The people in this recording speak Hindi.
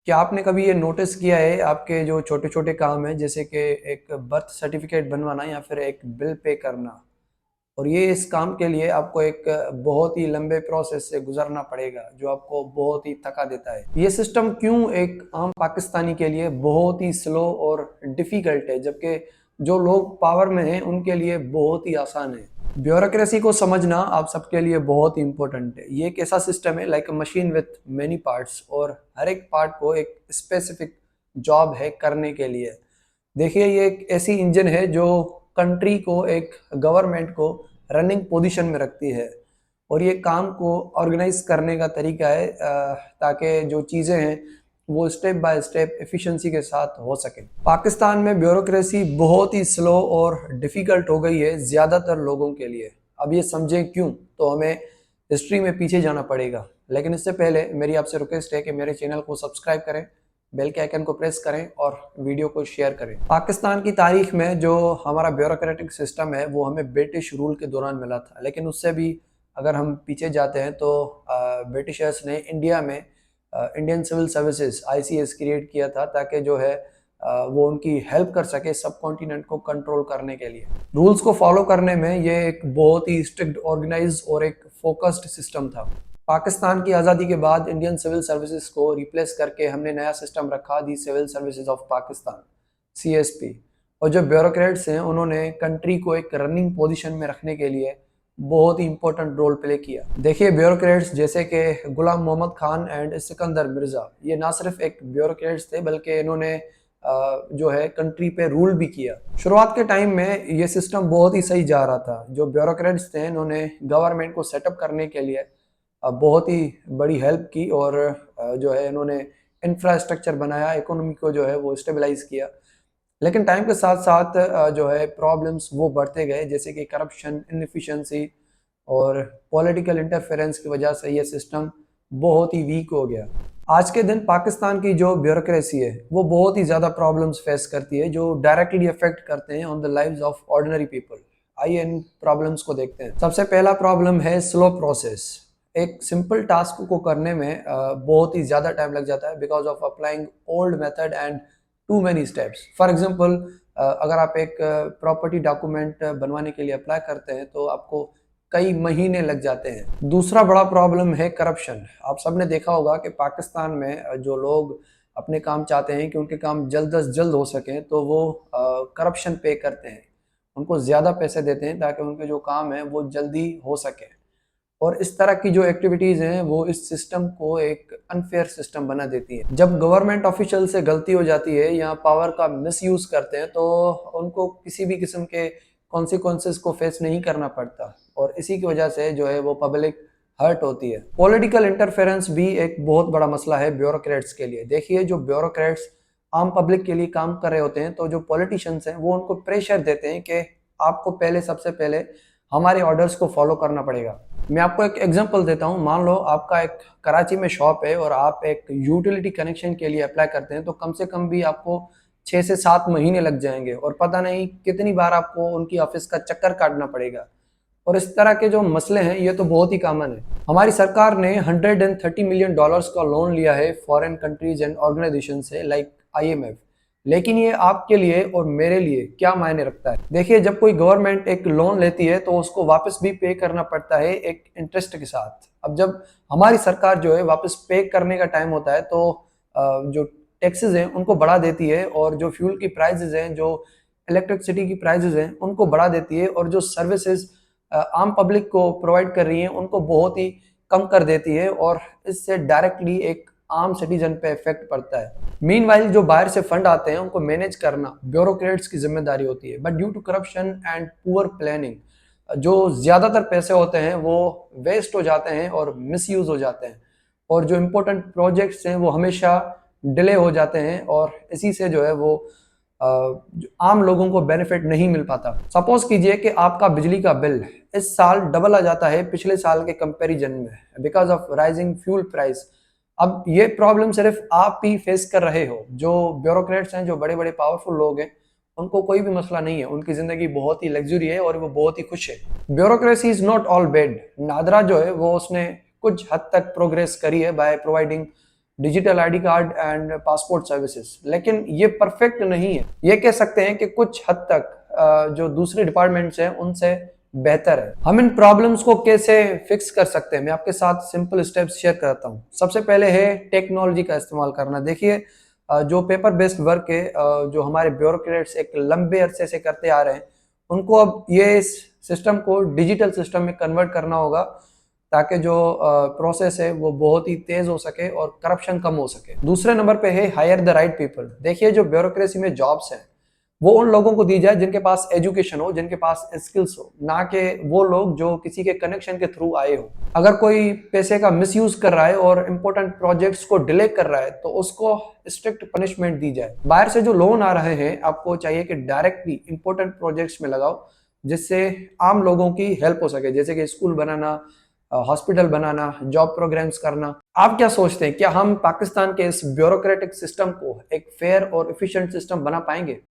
क्या आपने कभी ये नोटिस किया है आपके जो छोटे-छोटे काम हैं जैसे कि एक बर्थ सर्टिफिकेट बनवाना या फिर एक बिल पे करना और ये इस काम के लिए आपको एक बहुत ही लंबे प्रोसेस से गुजरना पड़ेगा जो आपको बहुत ही थका देता है। ये सिस्टम क्यों एक आम पाकिस्तानी के लिए बहुत ही स्लो और डिफिकल्ट है जबकि जो लोग पावर में हैं उनके लिए बहुत ही आसान है। ब्यूरोक्रेसी को समझना आप सबके लिए बहुत ही इंपॉर्टेंट है। ये एक ऐसा सिस्टम है like a machine with many parts और हर एक पार्ट को एक स्पेसिफिक जॉब है करने के लिए। देखिए ये एक ऐसी इंजन है जो कंट्री को एक गवर्नमेंट को रनिंग पोजीशन में रखती है और ये काम को ऑर्गेनाइज करने का तरीका है ताकि जो चीज़ें हैं वो स्टेप बाय स्टेप एफिशिएंसी के साथ हो सके। पाकिस्तान में ब्यूरोक्रेसी बहुत ही स्लो और डिफ़िकल्ट हो गई है ज़्यादातर लोगों के लिए। अब ये समझें क्यों, तो हमें हिस्ट्री में पीछे जाना पड़ेगा। लेकिन इससे पहले मेरी आपसे रिक्वेस्ट है कि मेरे चैनल को सब्सक्राइब करें, बेल के आइकन को प्रेस करें और वीडियो को शेयर करें। पाकिस्तान की तारीख में जो हमारा ब्यूरोक्रेटिक सिस्टम है वो हमें ब्रिटिश रूल के दौरान मिला था, लेकिन उससे भी अगर हम पीछे जाते हैं तो ब्रिटिशर्स ने इंडिया में Indian civil services ICS create किया था ताकि जो है वो उनकी हेल्प कर सके सब कॉन्टिनेंट को कंट्रोल करने के लिए। रूल्स को फॉलो करने में ये एक बहुत ही स्ट्रिक्ट, ऑर्गेनाइज और एक फोकस्ड सिस्टम था। पाकिस्तान की आज़ादी के बाद इंडियन सिविल सर्विसेज को रिप्लेस करके हमने नया सिस्टम रखा, the civil services of Pakistan, CSP. और जो ब्यूरोक्रेट्स हैं उन्होंने कंट्री को एक रनिंग पोजीशन में रखने के लिए बहुत ही इंपॉर्टेंट रोल प्ले किया। देखिए ब्यूरोक्रेट्स जैसे कि गुलाम मोहम्मद खान एंड सिकंदर मिर्ज़ा, ये ना सिर्फ एक ब्यूरोक्रेट्स थे बल्कि इन्होंने जो है कंट्री पे रूल भी किया। शुरुआत के टाइम में ये सिस्टम बहुत ही सही जा रहा था। जो ब्यूरोक्रेट्स थे इन्होंने गवर्नमेंट को सेटअप करने के लिए बहुत ही बड़ी हेल्प की और जो है इन्होंने इंफ्रास्ट्रक्चर बनाया, इकोनॉमी को जो है वो स्टेबलाइज किया। लेकिन टाइम के साथ साथ जो है प्रॉब्लम्स वो बढ़ते गए, जैसे कि करप्शन, इनएफिशिएंसी और पॉलिटिकल इंटरफेरेंस की वजह से ये सिस्टम बहुत ही वीक हो गया। आज के दिन पाकिस्तान की जो ब्यूरोक्रेसी है वो बहुत ही ज़्यादा प्रॉब्लम्स फेस करती है जो डायरेक्टली अफेक्ट करते हैं on the lives of ordinary people. आइए इन प्रॉब्लम्स को देखते हैं। सबसे पहला प्रॉब्लम है स्लो प्रोसेस। एक सिंपल टास्क को करने में बहुत ही ज़्यादा टाइम लग जाता है because of applying old method and too many steps. For example अगर आप एक प्रॉपर्टी डॉक्यूमेंट बनवाने के लिए अप्लाई करते हैं तो आपको कई महीने लग जाते हैं। दूसरा बड़ा प्रॉब्लम है करप्शन। आप सबने देखा होगा कि पाकिस्तान में जो लोग अपने काम चाहते हैं कि उनके काम जल्द अज जल्द हो सकें तो वो करप्शन पे करते हैं, उनको ज़्यादा पैसे देते हैं ताकि उनके जो काम है वो जल्दी हो सके। और इस तरह की जो एक्टिविटीज़ हैं वो इस सिस्टम को एक अनफेयर सिस्टम बना देती है। जब गवर्नमेंट ऑफिशियल से गलती हो जाती है या पावर का मिसयूज़ करते हैं तो उनको किसी भी किस्म के कॉन्सिक्वेंसेस को फेस नहीं करना पड़ता और इसी की वजह से जो है वो पब्लिक हर्ट होती है। पॉलिटिकल इंटरफेरेंस भी एक बहुत बड़ा मसला है ब्यूरोक्रेट्स के लिए। देखिए जो ब्यूरोक्रेट्स आम पब्लिक के लिए काम कर रहे होते हैं तो जो पॉलिटिशियंस हैं वो उनको प्रेशर देते हैं कि आपको पहले, सबसे पहले हमारे ऑर्डर्स को फॉलो करना पड़ेगा। मैं आपको एक एग्जांपल देता हूँ। मान लो आपका एक कराची में शॉप है और आप एक यूटिलिटी कनेक्शन के लिए अप्लाई करते हैं तो कम से कम भी आपको 6 से 7 महीने लग जाएंगे और पता नहीं कितनी बार आपको उनकी ऑफिस का चक्कर काटना पड़ेगा। और इस तरह के जो मसले हैं ये तो बहुत ही कॉमन है। हमारी सरकार ने $130 मिलियन का लोन लिया है फॉरेन कंट्रीज एंड ऑर्गेनाइजेशन से लाइक IMF। लेकिन ये आपके लिए और मेरे लिए क्या मायने रखता है? देखिए जब कोई गवर्नमेंट एक लोन लेती है तो उसको वापस भी पे करना पड़ता है एक इंटरेस्ट के साथ। अब जब हमारी सरकार जो है वापस पे करने का टाइम होता है तो जो टैक्सेस हैं उनको बढ़ा देती है और जो फ्यूल की प्राइसेस हैं, जो इलेक्ट्रिसिटी की प्राइसेस हैं उनको बढ़ा देती है और जो सर्विसेज आम पब्लिक को प्रोवाइड कर रही हैं उनको बहुत ही कम कर देती है और इससे डायरेक्टली एक आम सिटीजन पे इफेक्ट पड़ता है। मीनवाइल जो बाहर से फंड आते हैं उनको मैनेज करना ब्यूरोक्रेट्स की जिम्मेदारी होती है। But due to corruption and poor planning जो ज़्यादातर पैसे होते हैं वो वेस्ट हो जाते हैं और मिसयूज हो जाते हैं और जो इम्पोर्टेंट प्रोजेक्ट्स हैं वो हमेशा डिले हो जाते हैं और इसी से जो है वो जो आम लोगों को बेनिफिट नहीं मिल पाता। सपोज कीजिए कि आपका बिजली का बिल इस साल डबल आ जाता है पिछले साल के कंपैरिजन में because of rising fuel price. अब ये प्रॉब्लम सिर्फ आप ही फेस कर रहे हो। जो ब्यूरोक्रेट्स हैं, जो बड़े बड़े पावरफुल लोग हैं, उनको कोई भी मसला नहीं है, उनकी जिंदगी बहुत ही लग्जरी है और वो बहुत ही खुश है। Bureaucracy is not all bad. NADRA जो है वो उसने कुछ हद तक प्रोग्रेस करी है by providing digital ID card and passport services, लेकिन ये परफेक्ट नहीं है। ये कह सकते हैं कि कुछ हद तक जो दूसरे डिपार्टमेंट्स हैं उनसे बेहतर है। हम इन प्रॉब्लम्स को कैसे फिक्स कर सकते हैं, मैं आपके साथ सिंपल स्टेप्स शेयर करता हूँ। सबसे पहले है टेक्नोलॉजी का इस्तेमाल करना। देखिए जो पेपर बेस्ड वर्क है, जो हमारे ब्यूरोक्रेट्स एक लंबे अरसे से करते आ रहे हैं, उनको अब ये इस सिस्टम को डिजिटल सिस्टम में कन्वर्ट करना होगा, ताकि जो प्रोसेस है वो बहुत ही तेज हो सके और करप्शन कम हो सके। दूसरे नंबर पे है हायर द राइट पीपल। देखिए जो ब्यूरोक्रेसी में जॉब्स हैं वो उन लोगों को दी जाए जिनके पास एजुकेशन हो, जिनके पास स्किल्स हो, ना कि वो लोग जो किसी के कनेक्शन के थ्रू आए हो। अगर कोई पैसे का मिसयूज कर रहा है और इंपॉर्टेंट प्रोजेक्ट्स को डिले कर रहा है तो उसको स्ट्रिक्ट पनिशमेंट दी जाए। बाहर से जो लोन आ रहे हैं आपको चाहिए कि डायरेक्टली इंपॉर्टेंट प्रोजेक्ट्स में लगाओ, जिससे आम लोगों की हेल्प हो सके, जैसे कि स्कूल बनाना, हॉस्पिटल बनाना, जॉब प्रोग्राम्स करना। आप क्या सोचते हैं, क्या हम पाकिस्तान के इस ब्यूरोक्रेटिक सिस्टम को एक फेयर और एफिशिएंट सिस्टम बना पाएंगे?